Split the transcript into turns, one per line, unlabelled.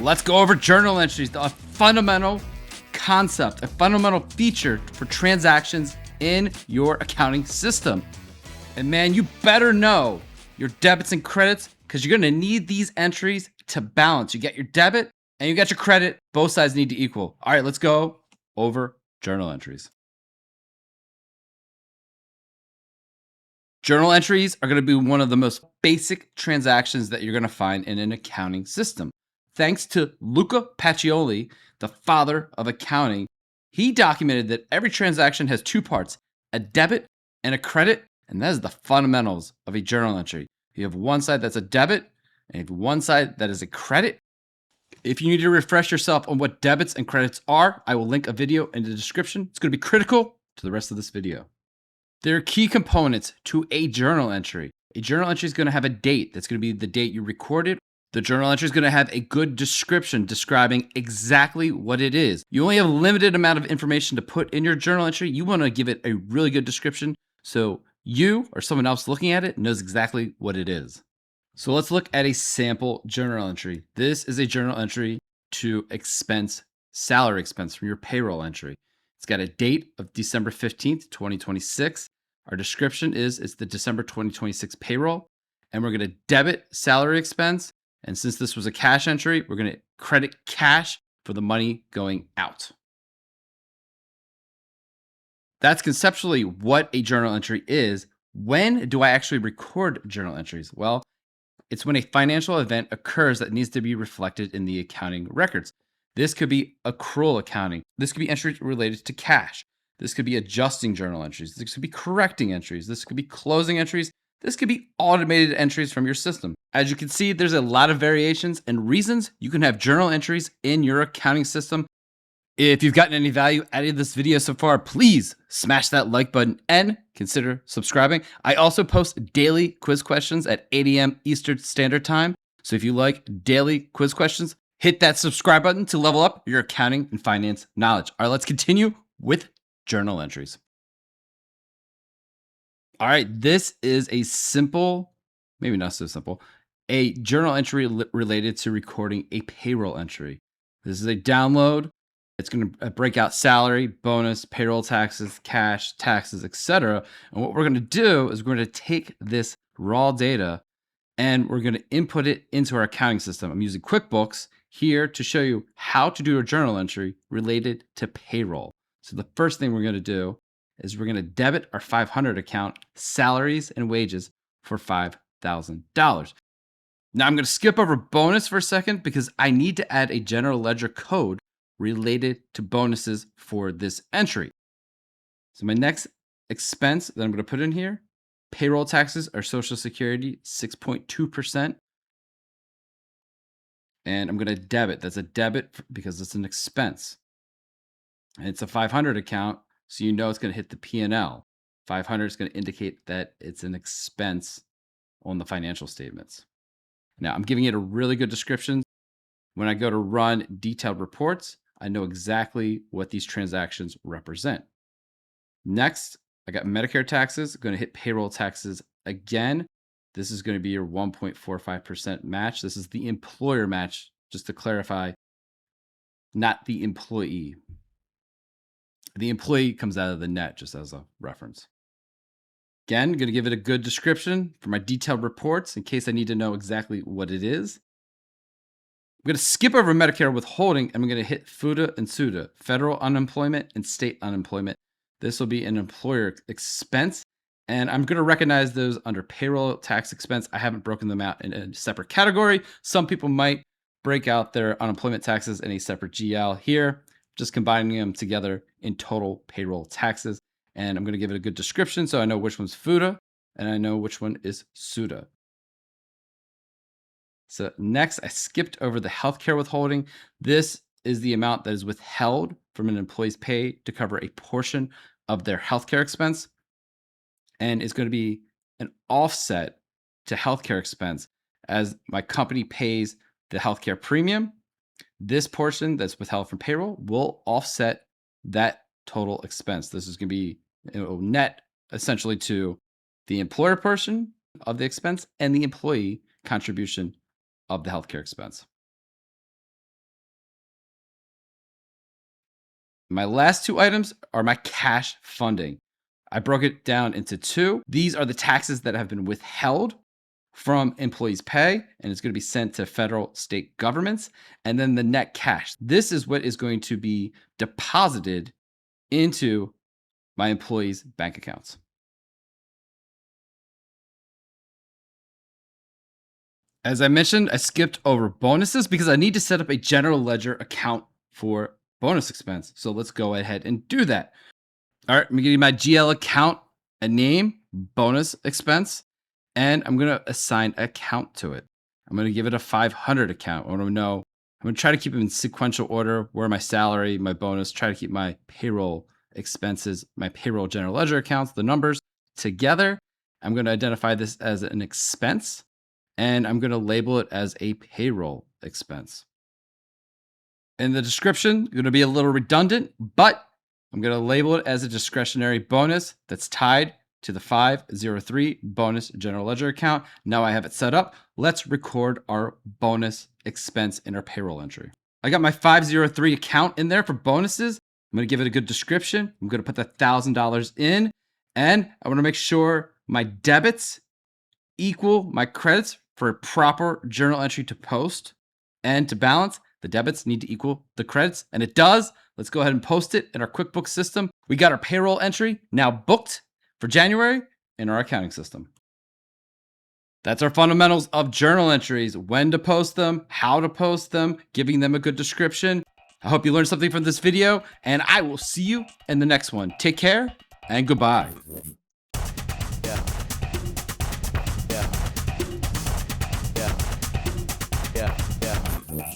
Let's go over journal entries, a fundamental concept, a fundamental feature for transactions in your accounting system. And man, you better know your debits and credits because you're going to need these entries to balance. You get your debit and you got your credit. Both sides need to equal. All right, let's go over journal entries. Journal entries are going to be one of the most basic transactions that you're going to find in an accounting system. Thanks to Luca Pacioli, the father of accounting, he documented that every transaction has two parts, a debit and a credit, and that is the fundamentals of a journal entry. You have one side that's a debit, and you have one side that is a credit. If you need to refresh yourself on what debits and credits are, I will link a video in the description. It's going to be critical to the rest of this video. There are key components to a journal entry. A journal entry is going to have a date. That's going to be the date you recorded. The journal entry is going to have a good description describing exactly what it is. You only have a limited amount of information to put in your journal entry. You want to give it a really good description so you or someone else looking at it knows exactly what it is. So let's look at a sample journal entry. This is a journal entry to salary expense from your payroll entry. It's got a date of December 15th, 2026. Our description is it's the December 2026 payroll, and we're going to debit salary expense. And since this was a cash entry, we're going to credit cash for the money going out. That's conceptually what a journal entry is. When do I actually record journal entries? Well, it's when a financial event occurs that needs to be reflected in the accounting records. This could be accrual accounting. This could be entries related to cash. This could be adjusting journal entries. This could be correcting entries. This could be closing entries. This could be automated entries from your system. As you can see, there's a lot of variations and reasons you can have journal entries in your accounting system. If you've gotten any value out of this video so far, please smash that like button and consider subscribing. I also post daily quiz questions at 8 a.m. Eastern Standard Time. So if you like daily quiz questions, hit that subscribe button to level up your accounting and finance knowledge. All right, let's continue with journal entries. All right, this is a simple, maybe not so simple, a journal entry related to recording a payroll entry. This is a download. It's going to break out salary, bonus, payroll taxes, cash, taxes, etc. And what we're going to do is we're going to take this raw data and we're going to input it into our accounting system. I'm using QuickBooks here to show you how to do a journal entry related to payroll. So the first thing we're going to do is we're going to debit our 500 account salaries and wages for $5,000. Now I'm going to skip over bonus for a second because I need to add a general ledger code related to bonuses for this entry. So my next expense that I'm going to put in here, payroll taxes are Social Security, 6.2%. And I'm going to debit. That's a debit because it's an expense. And it's a 500 account, so you know it's going to hit the P&L. 500 is going to indicate that it's an expense on the financial statements. Now, I'm giving it a really good description. When I go to run detailed reports, I know exactly what these transactions represent. Next, I got Medicare taxes. I'm going to hit payroll taxes again. This is going to be your 1.45% match. This is the employer match, just to clarify, not the employee. The employee comes out of the net, just as a reference. Again, I'm going to give it a good description for my detailed reports in case I need to know exactly what it is. I'm going to skip over Medicare withholding, and I'm going to hit FUTA and SUTA, federal unemployment and state unemployment. This will be an employer expense, and I'm going to recognize those under payroll tax expense. I haven't broken them out in a separate category. Some people might break out their unemployment taxes in a separate GL here, just combining them together in total payroll taxes. And I'm going to give it a good description so I know which one's FUTA and I know which one is SUTA. So next, I skipped over the healthcare withholding. This is the amount that is withheld from an employee's pay to cover a portion of their healthcare expense. And it's going to be an offset to healthcare expense as my company pays the healthcare premium. This portion that's withheld from payroll will offset that total expense. This is going to be net essentially to the employer portion of the expense and the employee contribution of the healthcare expense. My last two items are my cash funding. I broke it down into two. These are the taxes that have been withheld from employees' pay, and it's going to be sent to federal, state governments. And then the net cash. This is what is going to be deposited into my employees' bank accounts. As I mentioned, I skipped over bonuses because I need to set up a general ledger account for bonus expense. So let's go ahead and do that. All right, I'm gonna give my GL account a name, bonus expense, and I'm gonna assign an account to it. I'm gonna give it a 500 account. I wanna know, I'm gonna try to keep them in sequential order where my salary, my bonus, try to keep my payroll expenses, my payroll general ledger accounts, the numbers together. I'm gonna identify this as an expense, and I'm gonna label it as a payroll expense. In the description, going to be a little redundant, but I'm going to label it as a discretionary bonus that's tied to the 503 bonus general ledger account. Now I have it set up. Let's record our bonus expense in our payroll entry. I got my 503 account in there for bonuses. I'm going to give it a good description. I'm going to put the $1,000 in, and I want to make sure my debits equal my credits for a proper journal entry to post and to balance. The debits need to equal the credits, and it does. Let's go ahead and post it in our QuickBooks system. We got our payroll entry now booked for January in our accounting system. That's our fundamentals of journal entries: when to post them, how to post them, giving them a good description. I hope you learned something from this video, and I will see you in the next one. Take care and goodbye.
Yeah. Yeah. Yeah. Yeah. Yeah.